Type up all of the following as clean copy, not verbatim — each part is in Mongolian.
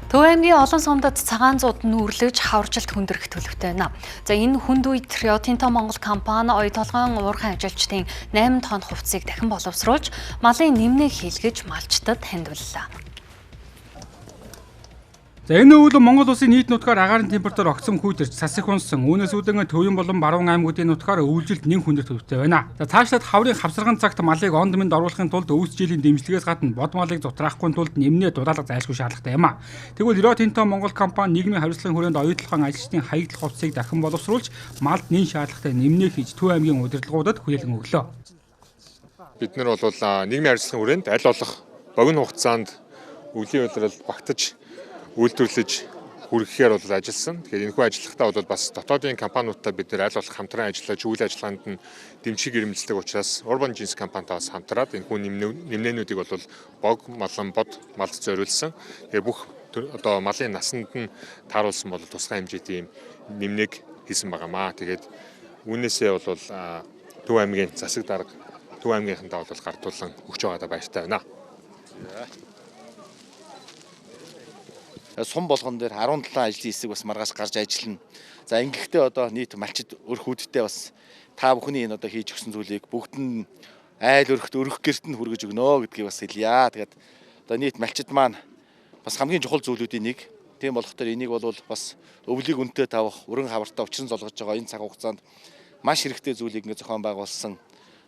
Төв аймгийн олон сумдад цагаан зууд нүүрлэж хаваржилт хүндрэх төлөвтэй байна. За энэ хүнд үед Rio Tinto Монгол компани оёо толгойн уурхайн ажилчдын 8 тонн хувцсыг дахин боловсруулж малын нэмнээ хийлгэж малчтад хандваллаа. За энэ үйл Монгол улсын нийт нутгаар агаарын температур огцом хүйтэрч сас их унсан. Үүнээс үүдэн Төвийн болон Баруун аймагуудын нутгаар өвлжилт нэн хүндрэх төлөвтэй байна. За цаашлаад хаврын хавсарган цагт малыг онд мэнд оруулахын тулд өвс жилийн дэмжлэгээс гадна бод малыг зутраахгүй тулд нэмнээ дулаалга зайлшгүй шаардлагатай юм а. Тэгвэл Rio Tinto Монгол компани нийгмийн хариуцлагын хүрээнд оюу толгойн ажилчдын хаягдл хувцсыг дахин боловсруулж малд нэн шаардлагатай нэмнээ хийж Төв аймгийн удирдлагуудад хүлээлгэн өглөө. Бид нар бол нийгмийн хариуцлагын хүрээнд аль болох богино хугацаанд өвлийн улирал багтаж үйлдвэрлэж хүргэхээр бол ажилласан. Тэгэхээр энэхүү ажиллагаатаа бол бас дотоодын компаниудтай бид нэр аль болох хамтран ажиллаж үйл ажиллагаанд нь дэмжиг ирмэлцдэг учраас Urban Jeans компанитай бас хамтраад энэхүү нэмнээнүүдийг бол бог, малан, бод малд зориулсан. Тэгэхээр бүх одоо малын насанд нь тааруулсан бол тусгай хэмжээтэй ийм нэмнэг хийсэн байгаамаа. Тэгээд үүнээсээ бол Төв аймгийн засаг дарга Төв аймгийнхантаа бол гартуулан өгч байгаадаа баяртай байна. Сум болгон дээр 17 ажлын хэсэг бас маргааш гарч ажиллана. За ингэхдээ одоо нийт малчид өрх үүдтэй бас та бүхний энэ одоо хийж өгсөн зүйлийг бүгд нь айл өрхт өрх гэрт нь хүргэж өгнө гэдгийг бас хэлье. Тэгээд одоо нийт малчид маань бас хамгийн чухал зүйлүүдийн нэг. Тийм болохоор энийг бол бас өвлийг үнэтэй тавах, өрөн хавартаа учран золгож байгаа энэ цаг хугацаанд маш хэрэгтэй зүйлийг ингэ зохион байгуулсан.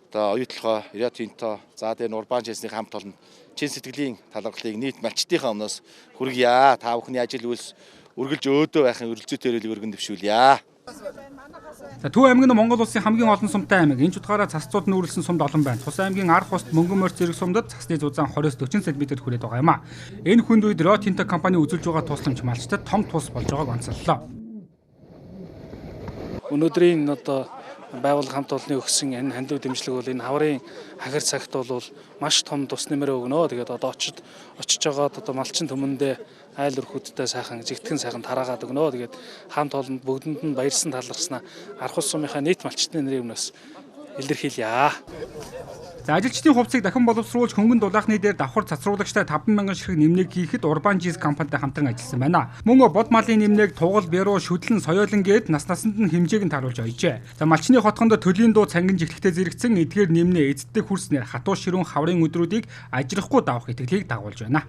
Одоо оюу толгой, Rio Tinto, за тэгээ Urban Jeans-ийн хамт олон чин сэтгэлийн талархлыг нийт малчдынхаа өмнөөс хүргье. Та бүхний ажил үйлс үргэлж өөдөө байхын өрөлцөөтэй өргөн дэвшүүлье. За Төв аймаг нь Монгол улсын хамгийн олон сумтай аймаг. Энэ ч утгаараа цасцууд нүүрлсэн сумд олон байна. Тус аймгийн арх уст Мөнгөн морь зэрэг сумдад цасны зузаан 20-40 см хүрээд байгаа юм а. Энэ хүнд үед Rio Tinto компани үзүүлж байгаа тусламж малчтад том тус болж байгааг онцоллоо. Өнөөдрийн одоо байгууллага хамт олонны өгсөн энэ хандив дэмжлэг бол энэ хаврын хахир цагт бол маш том тус нэмэр өгнө. Тэгээд одоо очиж байгаад одоо малчин төмөндөө айл өрхүүдтэй сайхан жигтгэн сайхан тараагаад өгнө. Тэгээд хамт олонд бүгдэнд нь баярсан талархснаа арх ус сумынхаа нийт малчтны нэрийн өмнөөс илэрхийлье. За ажилчдын хувцсыг дахин боловсруулж хөнгөн дулаахны дээр давхар цацруулагчтай 50000 ширхэг нэмнэг хийхэд Urban Jeans компанитай хамтран ажилласан байна. Мөн бод малын нэмнэг тугал, бяруу, шүтлэн, соёолон гээд насанд нь хэмжээг нь тааруулж ойжээ. За малчны хотгонд төлийн дуу цангин жигтлэгтэй зэрэгцэн эдгээр нэмнээ эзэддэг хүрснээр хатуу ширүүн хаврын өдрүүдийг ажирахгүй давах итгэлийг дагуулж байна.